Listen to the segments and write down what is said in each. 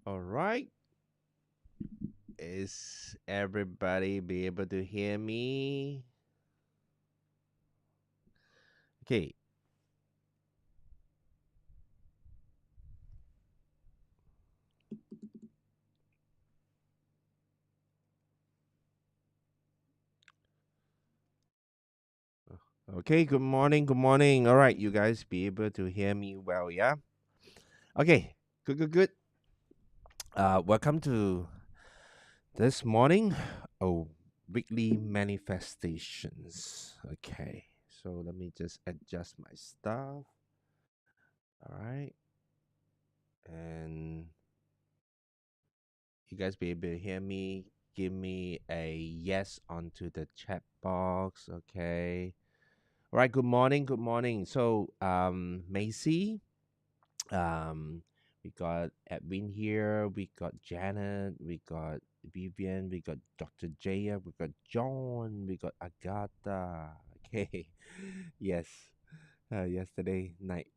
All right. Is everybody be able to hear me? Okay. Okay. Good morning. Good morning. All right. You guys be able to hear me well, yeah? Okay. Good, good, good. Welcome to this morning. Oh, weekly manifestations. Okay. So let me just adjust my stuff. All right. And you guys be able to hear me? Give me a yes onto the chat box. Okay. All right. Good morning. Good morning. So, Macy, um, we got Edwin here. We got Janet. We got Vivian. We got Dr. Jaya. We got John. We got Agatha. Okay. Yes. Yesterday night.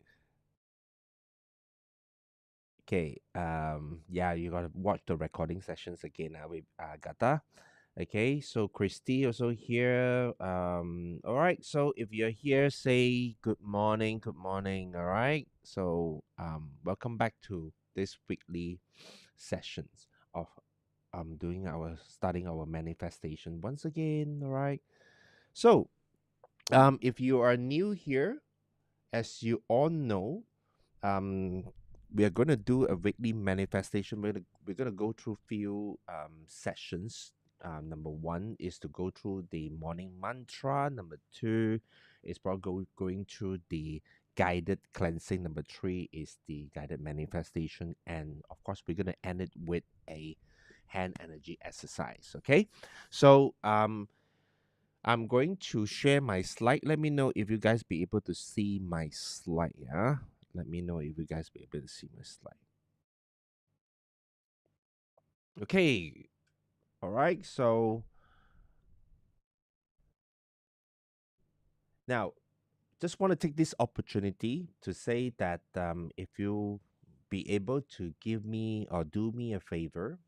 Okay. Yeah, you gotta watch the recording sessions again with Agatha. Okay, so Christy also here. All right. So if you're here, say good morning. Good morning. All right. So welcome back to this weekly sessions of doing our starting our manifestation once again. All right. So if you are new here, as you all know, um we are going to do a weekly manifestation. We're going to go through few sessions. Number one is to go through the morning mantra. Number two is probably going through the guided cleansing. Number three is the guided manifestation, and of course we're going to end it with a hand energy exercise. Okay, so I'm going to share my slide. Let me know if you guys be able to see my slide. Yeah. Let me know if you guys be able to see my slide. Okay. All right. So now, just want to take this opportunity to say that if you be able to give me or do me a favor,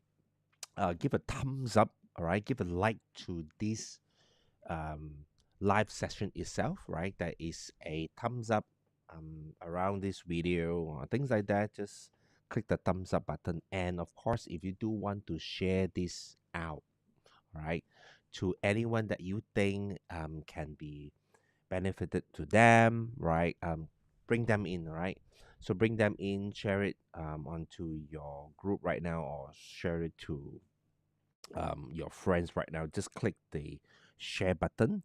give a thumbs up. All right. Give a like to this um, live session itself, right? That is a thumbs up around this video or things like that. Just click the thumbs up button. And of course, if you do want to share this out, right, to anyone that you think can be benefited to them, right? Bring them in, right? So bring them in, share it onto your group right now, or share it to your friends right now. Just click the share button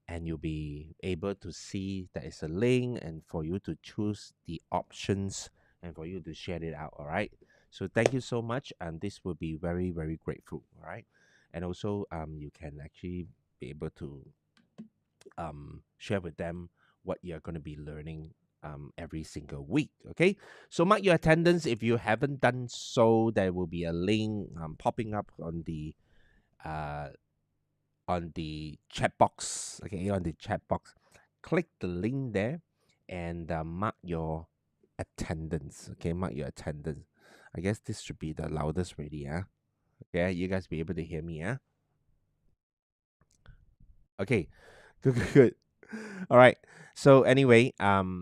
and you'll be able to see there is a link and for you to choose the options and for you to share it out. All right. So thank you so much. And this will be very, very grateful. All right. And also you can actually be able to share with them what you're going to be learning every single week. Okay. So mark your attendance. If you haven't done so, there will be a link popping up uh, on the chat box. Okay, on the chat box, click the link there and mark your attendance. Okay, mark your attendance. I guess this should be the loudest ready. Yeah. Okay, you guys be able to hear me. Yeah. Okay. Good. Good. Good. All right. So anyway, I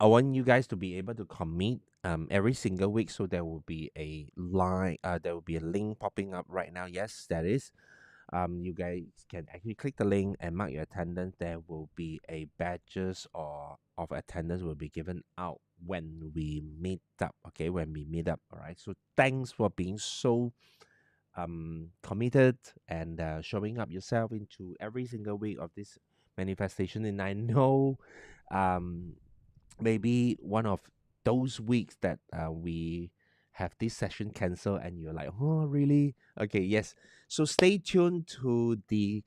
want you guys to be able to commit every single week. So there will be a line. There will be a link popping up right now. Yes, that is. You guys can actually click the link and mark your attendance. There will be a badges or of attendance will be given out when we meet up. Okay, when we meet up. All right. So thanks for being so committed and showing up yourself into every single week of this manifestation. And I know um maybe one of those weeks that we have this session cancelled and you're like, oh, really? Okay, yes. So stay tuned to the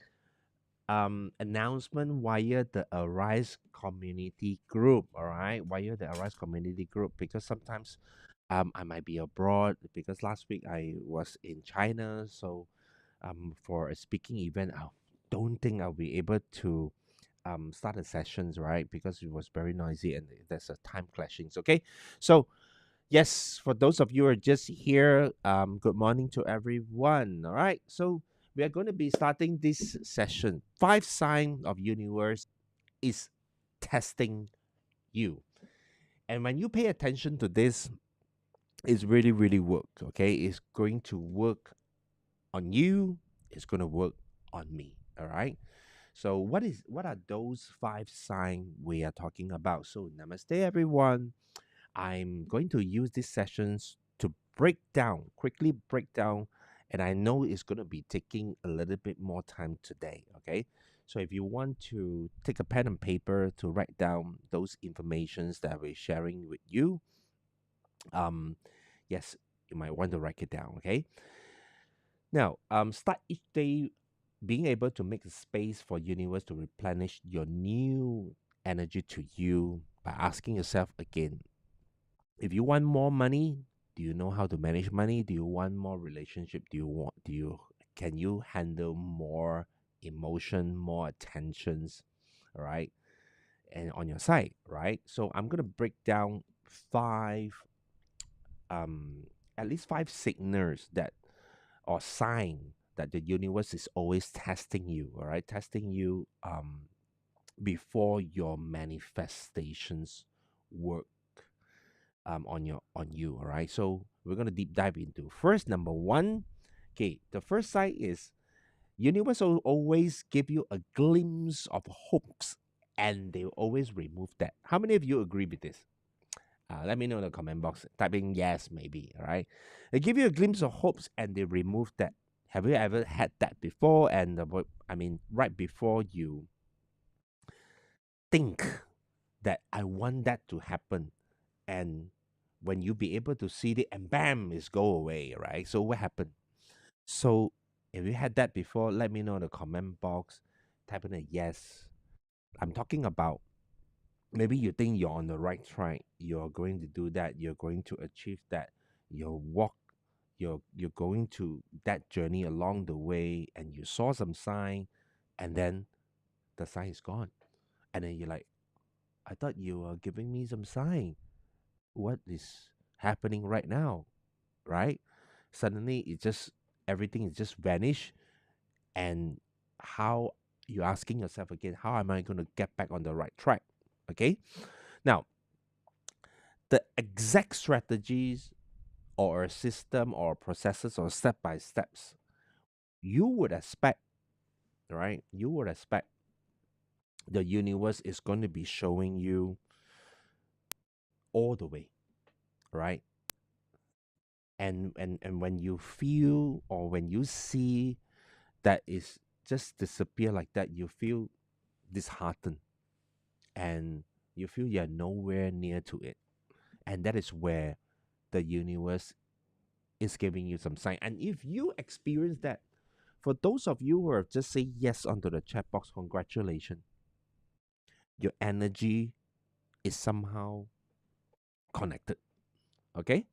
announcement via the Arise community group. All right, via the Arise community group, because sometimes I might be abroad because last week I was in China. So for a speaking event, I don't think I'll be able to start the sessions, right? Because it was very noisy and there's a time clashing. Okay, so Yes, for those of you who are just here, good morning to everyone. All right, so we are going to be starting this session. Five sign of universe is testing you, and when you pay attention to this, it's really, really work. Okay, it's going to work on you. It's going to work on me. All right. So what are those five signs we are talking about? So namaste, everyone. I'm going to use these sessions to quickly break down, and I know it's going to be taking a little bit more time today. Okay. So if you want to take a pen and paper to write down those informations that we're sharing with you, um, yes, you might want to write it down. Okay. Now, start each day being able to make a space for universe to replenish your new energy to you by asking yourself again, if you want more money, do you know how to manage money? Do you want more relationship? Do you can you handle more emotion, more attentions, all right? And on your side, right? So I'm gonna break down five um at least five signals that or sign that the universe is always testing you, all right? Testing you before your manifestations work on you. All right. So we're gonna deep dive into first number one. Okay, the first side is universe will always give you a glimpse of hopes, and they always remove that. How many of you agree with this? Let me know in the comment box. Typing yes, maybe. All right. They give you a glimpse of hopes, and they remove that. Have you ever had that before? And I mean, right before you think that I want that to happen, and when you be able to see it and bam, it's go away, right? So what happened? So if you had that before, let me know in the comment box. Type in a yes. I'm talking about maybe you think you're on the right track, you're going to do that, you're going to achieve that, your walk, you're going to that journey along the way, and you saw some sign, and then the sign is gone. And then you're like, I thought you were giving me some sign. What is happening right now? Right? Suddenly it just everything is just vanish, and how you're asking yourself again, how am I going to get back on the right track? Okay. Now, the exact strategies or a system or processes or step by steps you would expect, right? You would expect the universe is going to be showing you all the way, right? And when you feel or when you see that is just disappear like that, you feel disheartened, and you feel you're nowhere near to it. And that is where the universe is giving you some sign. And if you experience that, for those of you who have just say yes onto the chat box, congratulations. Your energy is somehow connected. Okay?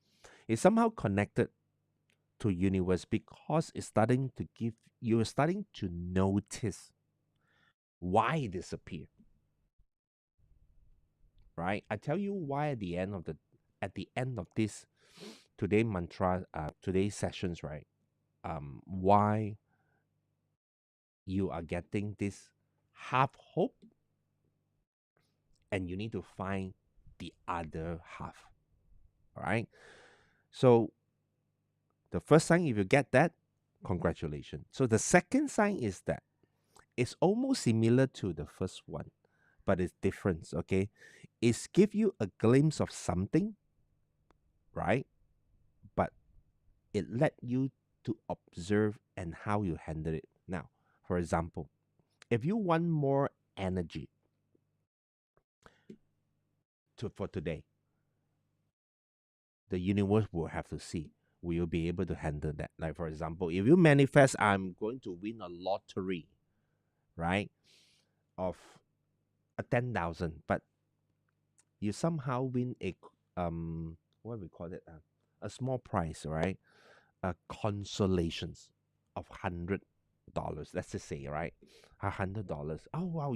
It's somehow connected to universe because it's starting to give you're starting to notice why it disappeared. Right? I tell you why at the end of this today mantra today's sessions, right? Why you are getting this half hope, and you need to find the other half. All right. So the first sign, if you get that, congratulations. So the second sign is that it's almost similar to the first one, but it's different. Okay. It's give you a glimpse of something, right? But it let you to observe and how you handle it. Now, for example, if you want more energy for today, the universe will have to see, will you be able to handle that? Like, for example, if you manifest, I'm going to win a lottery, right, of a 10,000, but you somehow win what we call it, a small prize, right? Consolations of $100. Let's just say, right, $100. Oh wow,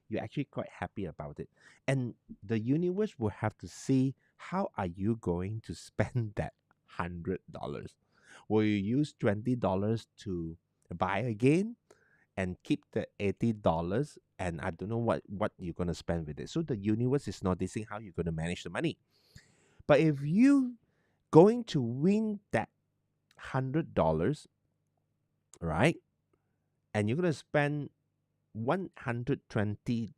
you're actually quite happy about it, and the universe will have to see how are you going to spend that $100? Will you use $20 to buy again and keep the $80? And I don't know what you're gonna spend with it. So the universe is noticing how you're gonna manage the money. But if you going to win that $100, right? And you're gonna spend $120,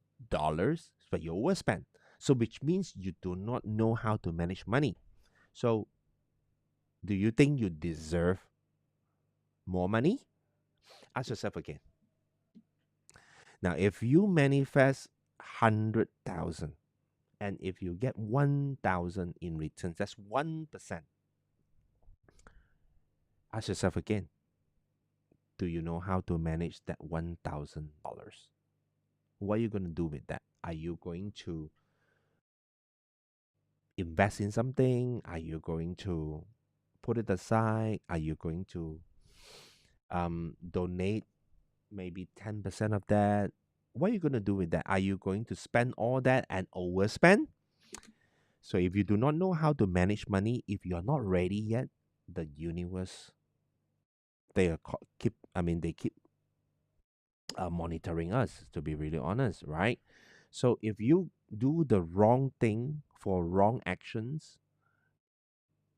but you overspend. So which means you do not know how to manage money. So do you think you deserve more money? Ask yourself again. Now, if you manifest 100,000 and if you get 1,000 in return, that's 1%. Ask yourself again. Do you know how to manage that $1,000? What are you going to do with that? Are you going to invest in something? Are you going to put it aside? Are you going to donate maybe 10% of that? What are you going to do with that? Are you going to spend all that and overspend? So if you do not know how to manage money, if you're not ready yet, the universe they keep monitoring us, to be really honest, right? So if you do the wrong thing for wrong actions,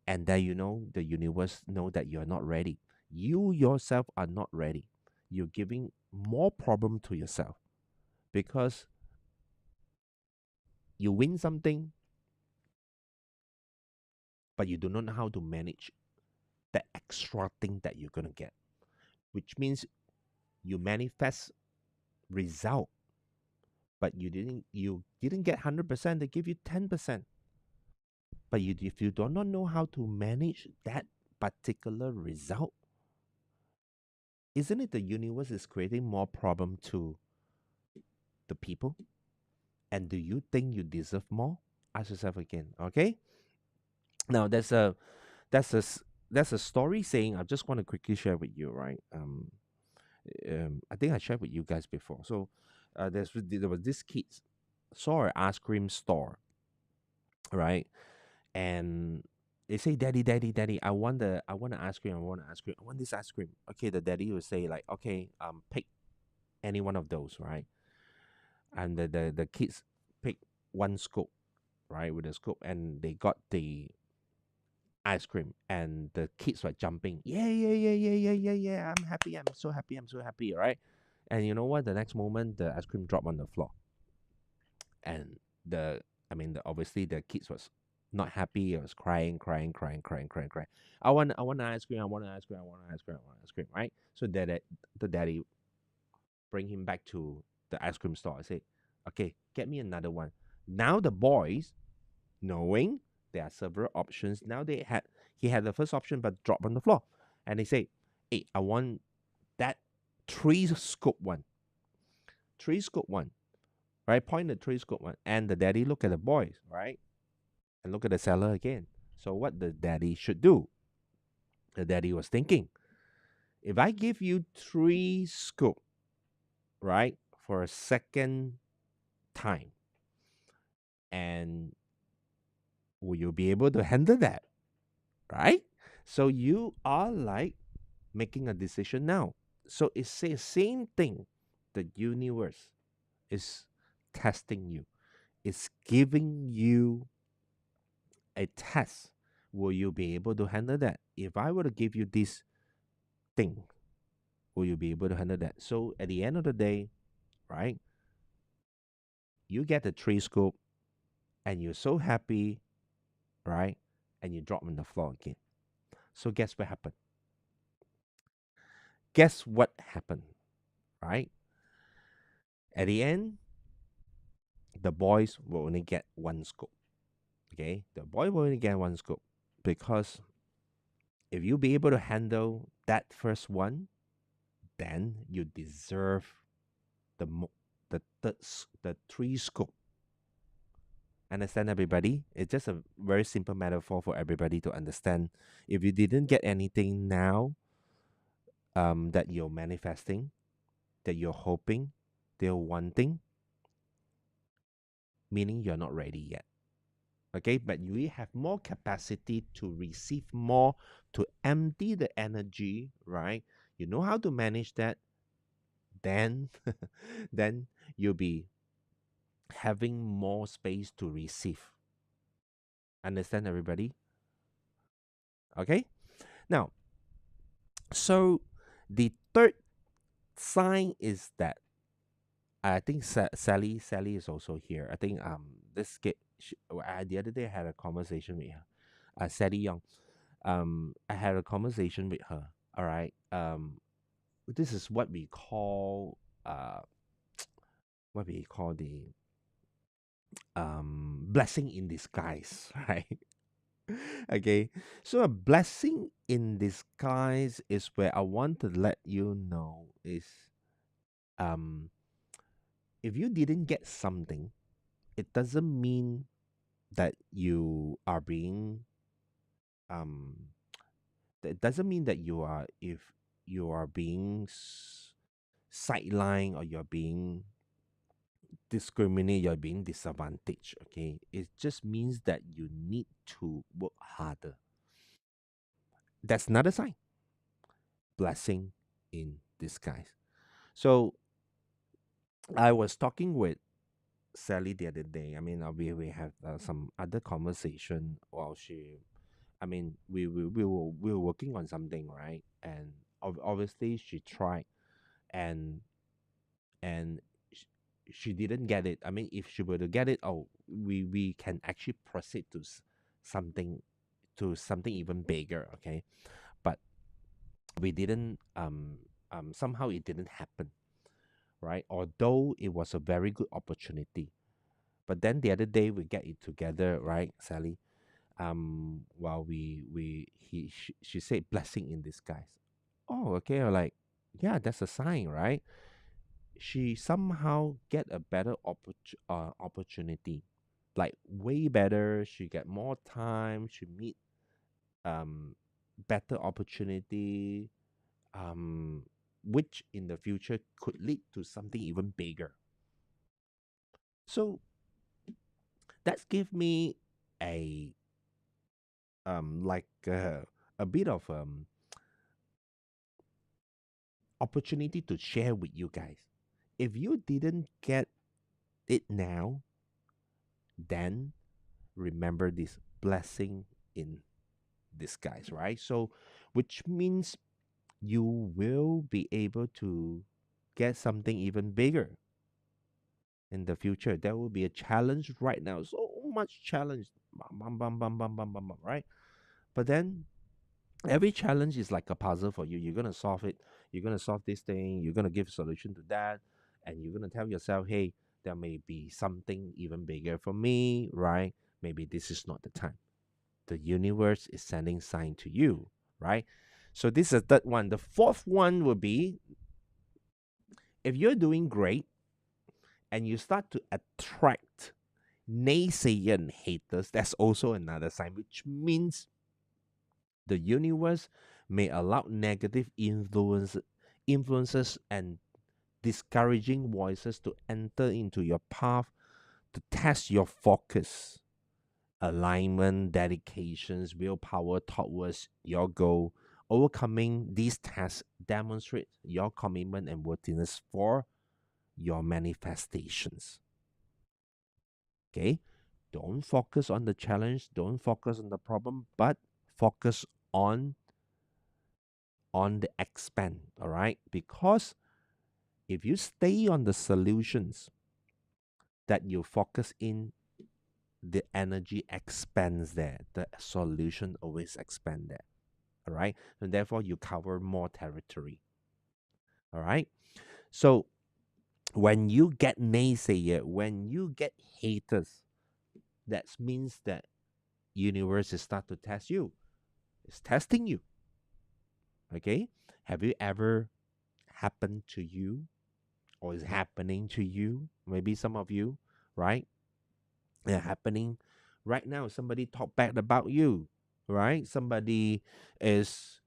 and then the universe know that you're not ready, you yourself are not ready, you're giving more problem to yourself because you win something, but you do not know how to manage the extra thing that you're gonna get, which means you manifest result, but you didn't get 100%. They give you 10%, but if you do not know how to manage that particular result, isn't it the universe is creating more problem to the people? And do you think you deserve more? Ask yourself again. Okay. Now that's a s- that's a story saying I just want to quickly share with you, right? I think I shared with you guys before. So there was this kid saw an ice cream store, right? And they say, "Daddy, daddy, daddy, I want an ice cream. I want an ice cream. I want this ice cream." Okay, the daddy will say like, "Okay, pick any one of those, right?" And the kids pick one scoop, right, with a scoop, and they got the ice cream, and the kids were jumping, yeah, yeah, yeah, yeah, yeah, yeah, yeah. I'm happy. I'm so happy. I'm so happy, right? And you know what? The next moment, the ice cream dropped on the floor, and obviously the kids was not happy. It was crying, crying, crying, crying, crying, crying. I want an ice cream. I want an ice cream. I want an ice cream. I want an ice cream. Right? So the daddy bring him back to the ice cream store. I say, okay, get me another one. Now the boys, knowing there are several options, now he had the first option but dropped on the floor, and they say, hey, I want that three scoop one, right? Point the three scoop one, and the daddy look at the boys, right, and look at the seller again. So what the daddy should do? The daddy was thinking, if I give you three scoop, right, for a second time, and will you be able to handle that, right? So you are like making a decision now. So it's the same thing. The universe is testing you. It's giving you a test. Will you be able to handle that? If I were to give you this thing, will you be able to handle that? So at the end of the day, right, you get the three scoop and you're so happy, right? And you drop on the floor again. So guess what happened? Guess what happened, right? At the end, the boys will only get one scoop. Okay, the boy will only get one scoop because if you be able to handle that first one, then you deserve the the three scoop. Understand, everybody? It's just a very simple metaphor for everybody to understand. If you didn't get anything now, that you're manifesting, that you're hoping, that you're wanting, meaning you're not ready yet. Okay, but we have more capacity to receive more, to empty the energy, right? You know how to manage that, then then you'll be having more space to receive. Understand, everybody? Okay. Now, so the third sign is that I think Sally is also here. I think this get the other day I had a conversation with her, Sally Young. I had a conversation with her. All right. This is uh what we call the blessing in disguise, right? Okay. So a blessing in disguise is where I want to let you know is um if you didn't get something, it doesn't mean that you are being um it doesn't mean that you are if you are being sidelined or you're being discriminated, you're being disadvantaged. Okay, it just means that you need to work harder. That's another sign. Blessing in disguise. So I was talking with Sally the other day. I mean, we have some other conversation while I mean, we were working on something, right? And obviously she tried, and and sh- she didn't get it. I mean, if she were to get it, oh, we can actually proceed to something something even bigger. Okay, but we didn't. Somehow it didn't happen, right? Although it was a very good opportunity. But then the other day we get it together, right, Sally? While she said blessing in disguise. Oh, okay. I'm like, yeah, that's a sign, right? She somehow get a better opportunity, like way better. She get more time. She meet um better opportunity, um, which in the future could lead to something even bigger. So that's give me a like a bit of opportunity to share with you guys. If you didn't get it now, then remember this blessing in disguise, right? So, which means you will be able to get something even bigger in the future. There will be a challenge right now. So much challenge, bam, bam, bam, bam, bam, bam, bam, right? But then every challenge is like a puzzle for you. You're gonna solve it. You're gonna solve this thing. You're gonna give a solution to that, and you're gonna tell yourself, "Hey, there may be something even bigger for me, right? Maybe this is not the time." The universe is sending sign to you, right? So this is the third one. The fourth one would be if you're doing great and you start to attract naysayer and haters. That's also another sign, which means the universe may allow negative influences and discouraging voices to enter into your path to test your focus, alignment, dedications, willpower towards your goal. Overcoming these tests demonstrate your commitment and worthiness for your manifestations. Okay? Don't focus on the challenge, don't focus on the problem, but focus on the expand, all right? Because if you stay on the solutions that you focus in, the energy expands there. The solution always expand there. All right. And therefore you cover more territory. All right. So when you get naysayer, when you get haters, that means that universe is start to test you. It's testing you. Okay. Have you ever happened to you or is happening to you? Maybe some of you, right? Happening right now. Somebody talk bad about you, right? Somebody is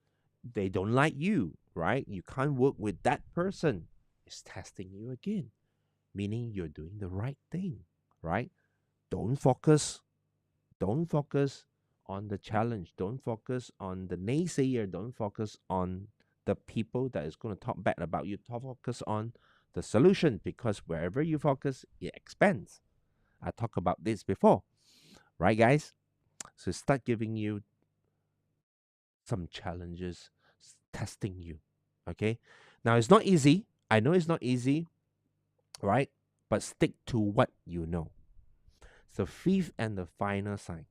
they don't like you, right? You can't work with that person. It's testing you again, meaning you're doing the right thing, right? Don't focus Don't focus on the challenge. Don't focus on the naysayer. Don't focus on the people that is going to talk bad about you. Focus on the solution, because wherever you focus, it expands. I talked about this before, right, guys? So start giving you some challenges, testing you. Okay. Now it's not easy. I know it's not easy, right? But stick to what you know. So fifth and the final sign,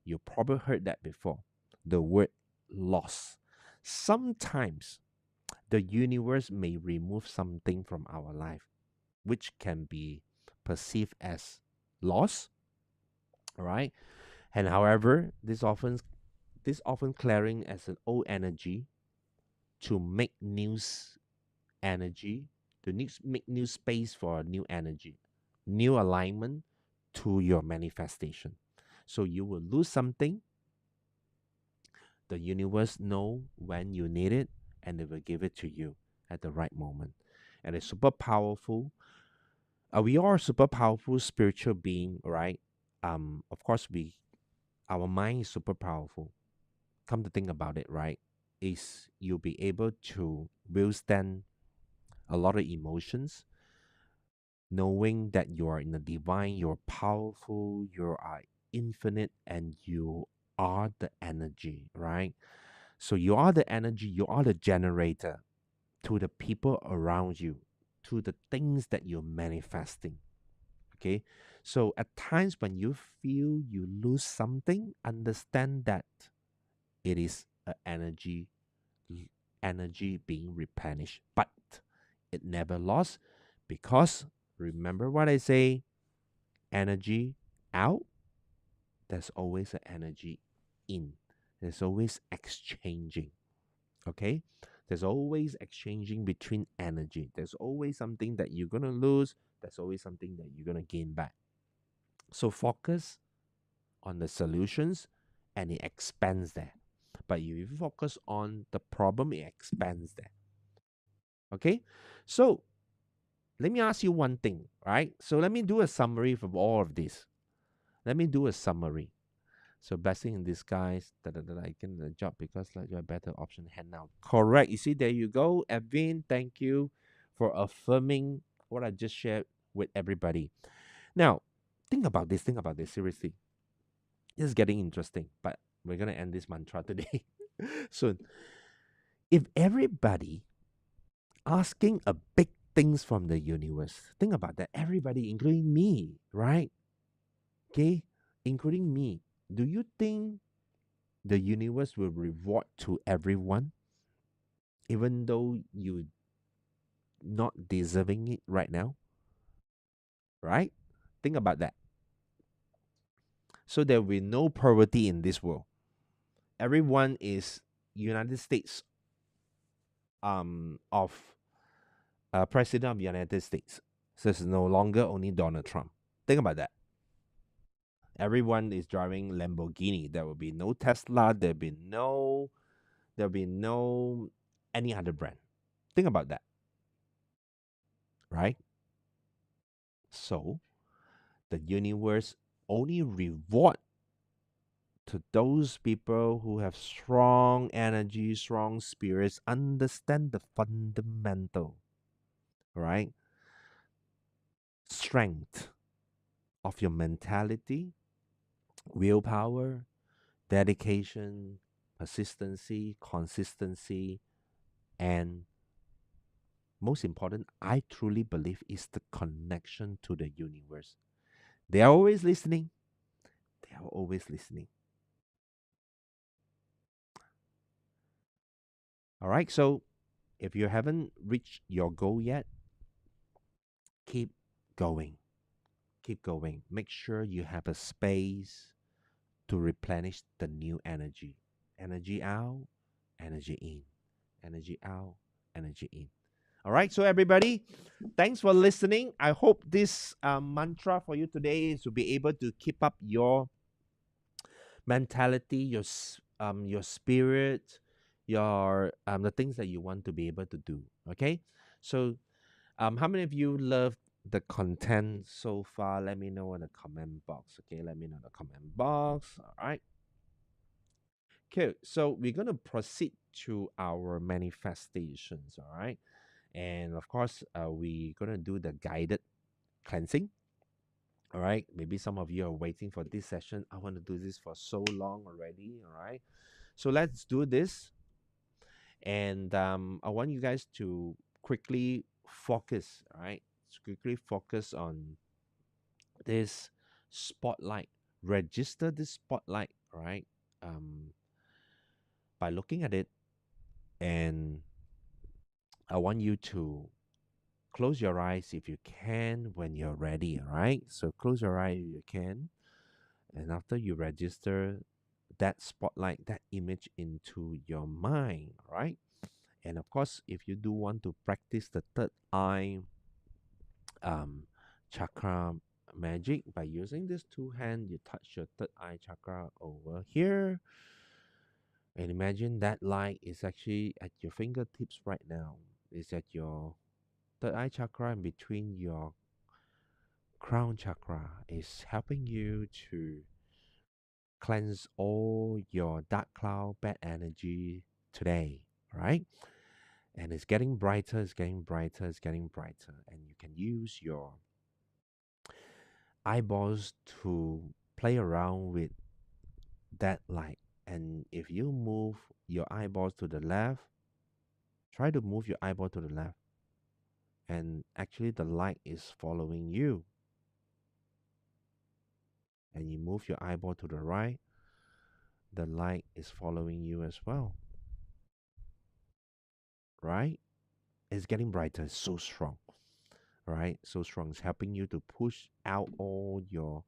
you probably heard that before. The word loss. Sometimes the universe may remove something from our life, which can be perceived as loss, right? And however, this often clearing as an old energy to make energy, make new space for new energy, new alignment to your manifestation. So you will lose something, the universe know when you need it, and they will give it to you at the right moment. And it's super powerful. We are super powerful spiritual being, right? Of course, our mind is super powerful. Come to think about it, right? Is you'll be able to withstand a lot of emotions, knowing that you are in the divine, you're powerful, you are infinite, and you are the energy, right? So you are the energy, you are the generator to the people around you, to the things that you're manifesting. Okay. So at times when you feel you lose something, understand that it is an energy being replenished. But it never lost, because remember what I say, energy out, there's always an energy in. There's always exchanging. Okay? There's always exchanging between energy. There's always something that you're going to lose. There's always something that you're going to gain back. So focus on the solutions and it expands there. But if you focus on the problem, it expands there. Okay? So let me ask you one thing, right? So let me do a summary of all of this. Let me do a summary. So blessing in disguise, I can the job because like you're a better option hand now. Correct. You see, there you go. Edwin, thank you for affirming what I just shared with everybody. Now, think about this. Think about this. Seriously. This is getting interesting, but we're gonna end this mantra today soon. If everybody asking a big things from the universe, think about that. Everybody, including me, right? Okay, including me. Do you think the universe will reward to everyone, even though you not deserving it right now, right? Think about that. So there will be no poverty in this world. Everyone is United States of president of the United States. So it's no longer only Donald Trump. Think about that. Everyone is driving Lamborghini. There will be no Tesla. There'll be no any other brand. Think about that, right? So the universe only reward to those people who have strong energy, strong spirits, understand the fundamental, right? Strength of your mentality, willpower, dedication, persistency, consistency, and most important, I truly believe is the connection to the universe. They are always listening. They are always listening. All right. So if you haven't reached your goal yet, keep going. Keep going. Make sure you have a space to replenish the new energy. Energy out, energy in. Energy out, energy in. All right. So, everybody, thanks for listening. I hope this mantra for you today is to be able to keep up your mentality, your spirit, your the things that you want to be able to do. Okay. So how many of you love the content so far, let me know in the comment box. Okay, let me know in the comment box. All right. Okay, so we're gonna proceed to our manifestations. All right, and of course, we're gonna do the guided cleansing. All right, maybe some of you are waiting for this session. I want to do this for so long already. All right, so let's do this, and I want you guys to quickly focus. All right, quickly focus on this spotlight. Register this spotlight. All right, um, by looking at it, and I want you to close your eyes if you can when you're ready. All right, so close your eyes if you can, and after you register that spotlight, that image into your mind. All right, and of course, if you do want to practice the third eye um, chakra magic by using this two hand, you touch your third eye chakra over here, and imagine that light is actually at your fingertips right now. It's at your third eye chakra in between your crown chakra. Is helping you to cleanse all your dark cloud, bad energy today, right? And it's getting brighter, it's getting brighter, it's getting brighter. And you can use your eyeballs to play around with that light. And if you move your eyeballs to the left, try to move your eyeball to the left. And actually, the light is following you. And you move your eyeball to the right, the light is following you as well, right? It's getting brighter, it's so strong, right? So strong. It's helping you to push out all your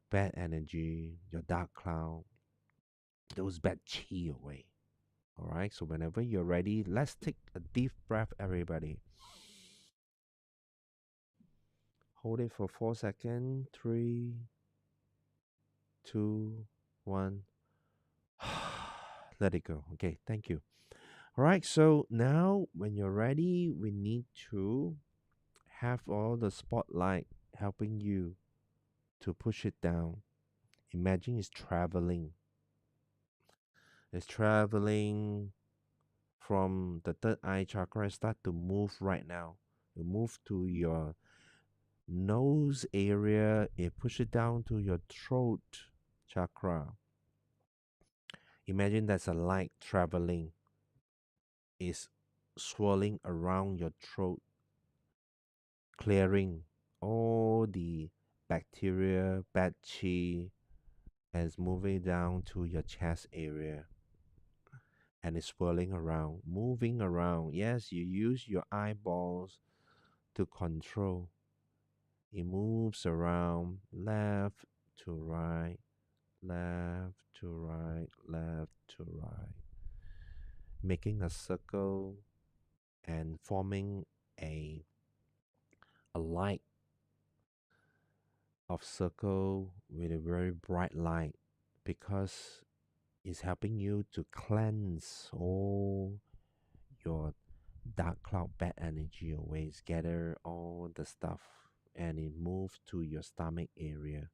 bad energy, your dark cloud, those bad chi away. All right. So whenever you're ready, let's take a deep breath, everybody. Hold it for 4 seconds. 3, 2, 1. Let it go. Okay. Thank you. All right. So now, when you're ready, we need to have all the spotlight helping you to push it down. Imagine it's traveling. It's traveling from the third eye chakra. Start to move right now. You move to your nose area. It push it down to your throat chakra. Imagine there's a light traveling. Is swirling around your throat, clearing all the bacteria, bad chi, and moving down to your chest area. And it's swirling around, moving around. Yes, you use your eyeballs to control. It moves around left to right, left to right, left to right, making a circle and forming a light of circle with a very bright light, because it's helping you to cleanse all your dark cloud bad energy away. It's gather all the stuff, and it moves to your stomach area,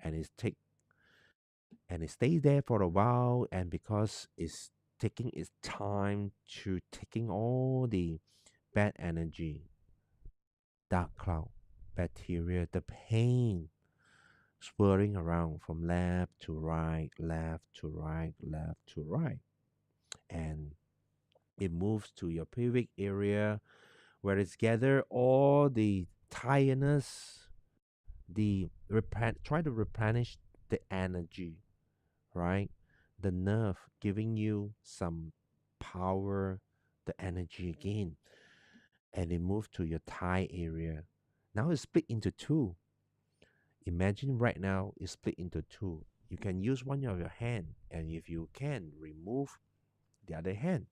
and it stays there for a while. And because it's taking its time to taking all the bad energy, dark cloud, bacteria, the pain swirling around from left to right, left to right, left to right. And it moves to your pelvic area, where it's gather all the tiredness, try to replenish the energy, right? The nerve giving you some power, the energy again. And it moves to your thigh area. Now it's split into two. Imagine right now it's split into two. You can use one of your hand, and if you can, remove the other hand,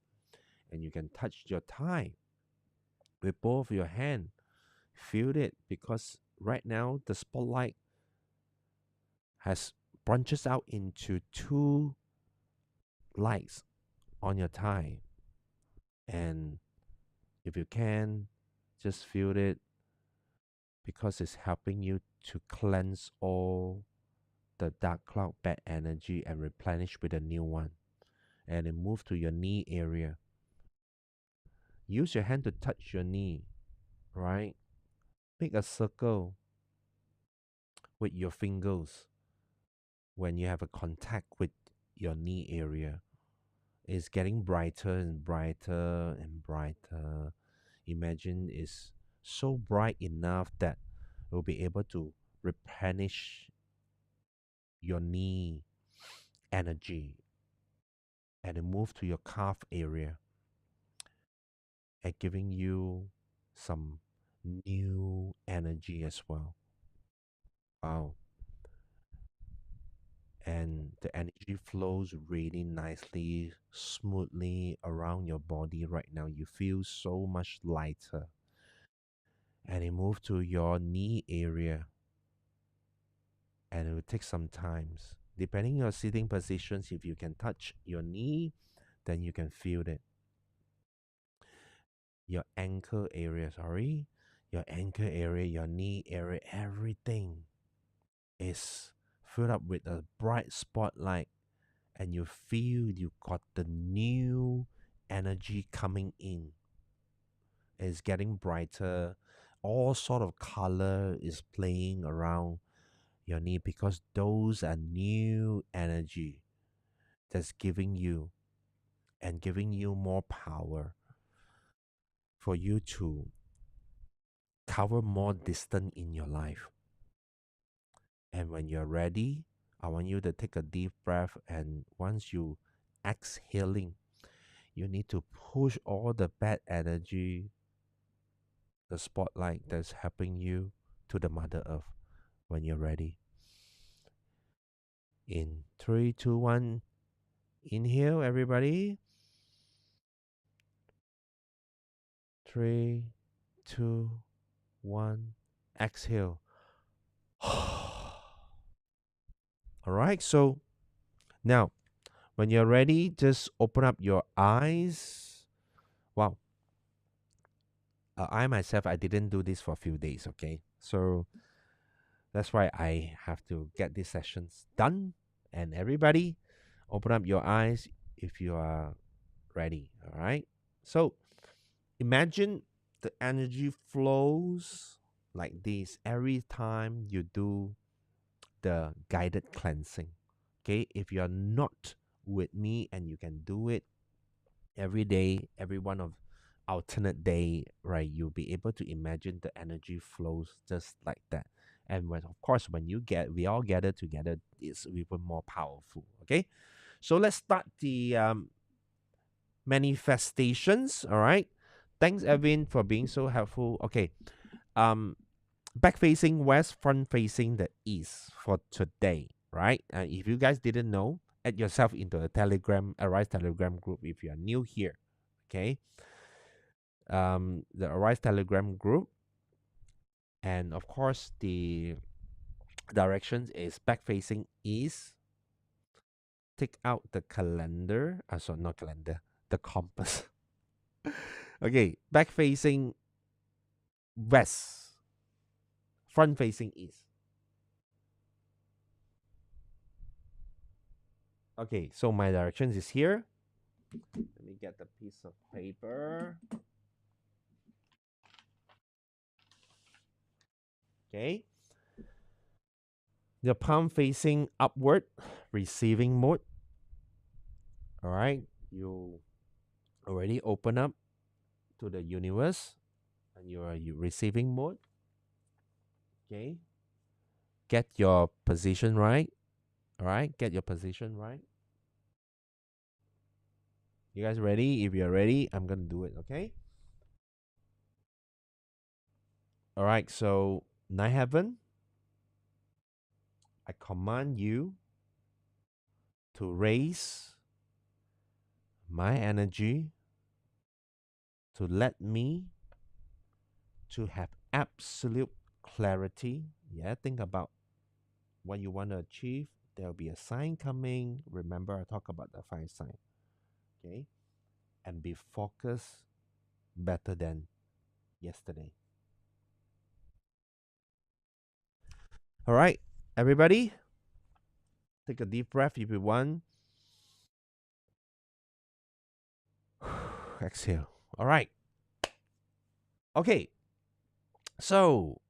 and you can touch your thigh with both your hand. Feel it, because right now the spotlight has branches out into two lights on your thigh. And if you can, just feel it, because it's helping you to cleanse all the dark cloud bad energy and replenish with a new one. And then move to your knee area. Use your hand to touch your knee, right? Make a circle with your fingers when you have a contact with your knee area. It's getting brighter and brighter and brighter. Imagine it's so bright enough that it will be able to replenish your knee energy and then move to your calf area and giving you some new energy as well. Wow. And the energy flows really nicely, smoothly around your body right now. You feel so much lighter. And it move to your knee area, and it will take some times. Depending on your sitting positions, if you can touch your knee, then you can feel it. Your ankle area, your ankle area, your knee area, everything is filled up with a bright spotlight, and you feel you got the new energy coming in. It's getting brighter. All sort of color is playing around your knee because those are new energy that's giving you and giving you more power for you to cover more distance in your life. And when you're ready, I want you to take a deep breath, and once you exhaling, you need to push all the bad energy, the spotlight that's helping you, to the Mother Earth. When you're ready, in 3, 2, 1, inhale everybody. 3, 2, 1, exhale. All right, so now when you're ready, just open up your eyes. Wow. I myself, I didn't do this for a few days, okay? So that's why I have to get these sessions done. And everybody, open up your eyes if you are ready, all right? So imagine the energy flows like this every time you do the guided cleansing. Okay, if you're not with me and you can do it every day, every one of alternate day, right, you'll be able to imagine the energy flows just like that. And when, of course, when we all gather together, it's even more powerful. Okay, so let's start the manifestations. All right, thanks Evan for being so helpful. Okay, um back facing west, front facing the east for today, right? If you guys didn't know, add yourself into a Arise Telegram group if you are new here. Okay, the Arise Telegram group, and of course the directions is back facing east. Take out the calendar. Sorry, not calendar. The compass. Okay, back facing west, front facing east. Okay, so my directions is here. Let me get the piece of paper. Okay. The palm facing upward, receiving mode. All right. You already open up to the universe and you are receiving mode. Okay. Get your position right. All right. Get your position right. You guys ready? If you're ready, I'm going to do it. Okay. All right. So, Night Heaven, I command you to raise my energy to let me to have absolute clarity. Yeah, think about what you want to achieve. There'll be a sign coming. Remember, I talk about the 5 sign. Okay, and be focused better than yesterday. All right, everybody, take a deep breath if you want. Exhale. All right. Okay. So,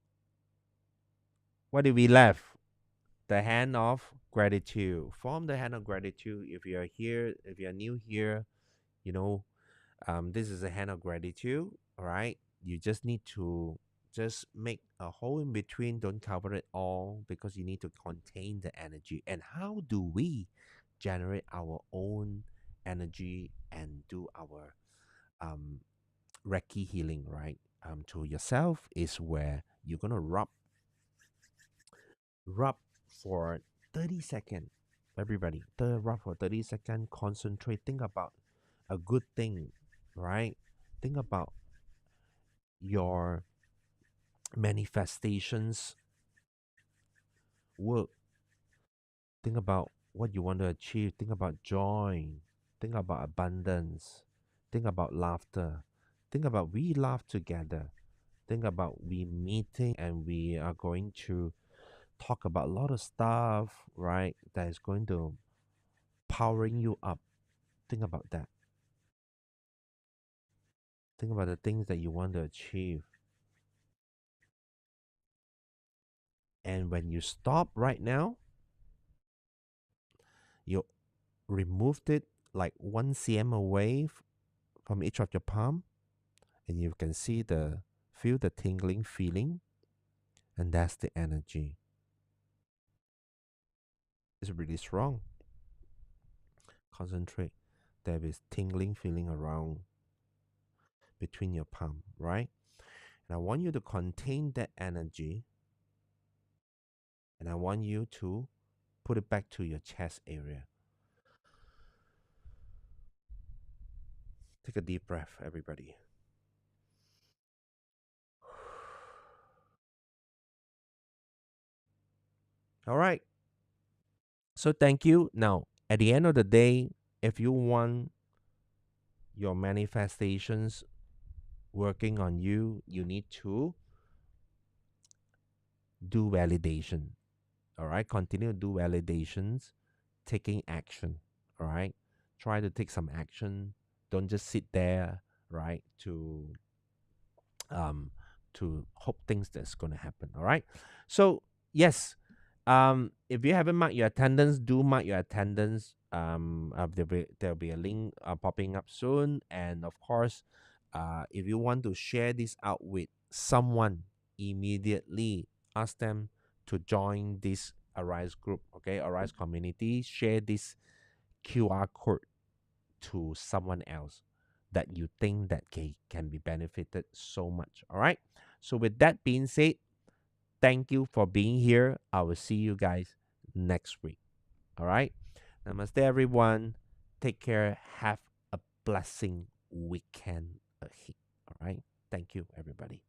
what did we left? The hand of gratitude. Form the hand of gratitude. If you are here, if you are new here, you know, this is a hand of gratitude. All right. You just need to just make a hole in between. Don't cover it all because you need to contain the energy. And how do we generate our own energy and do our um Reiki healing, right? To yourself is where you're gonna rub for 30 seconds. Everybody, rub for 30 seconds. Concentrate. Think about a good thing, right? Think about your manifestations work. Think about what you want to achieve. Think about joy. Think about abundance. Think about laughter. Think about we laugh together. Think about we meeting and we are going to talk about a lot of stuff, right? That is going to powering you up. Think about that. Think about the things that you want to achieve. And when you stop right now, you removed it like 1 cm away from each of your palm, and you can see feel the tingling feeling, and that's the energy. It's really strong. Concentrate. There is tingling feeling around between your palm, right? And I want you to contain that energy, and I want you to put it back to your chest area. Take a deep breath, everybody. All right. So thank you. Now, at the end of the day, if you want your manifestations working on you, you need to do validation. All right. Continue to do validations, taking action. All right. Try to take some action. Don't just sit there, right? Um to hope things that's going to happen. All right. So yes, if you haven't marked your attendance, do mark your attendance. There'll be a link popping up soon, and of course, if you want to share this out with someone immediately, ask them to join this Arise group. Okay, Arise community. Share this QR code to someone else that you think that can be benefited so much. All right. So with that being said, thank you for being here. I will see you guys next week. All right. Namaste, everyone. Take care. Have a blessing weekend ahead. All right. Thank you, everybody.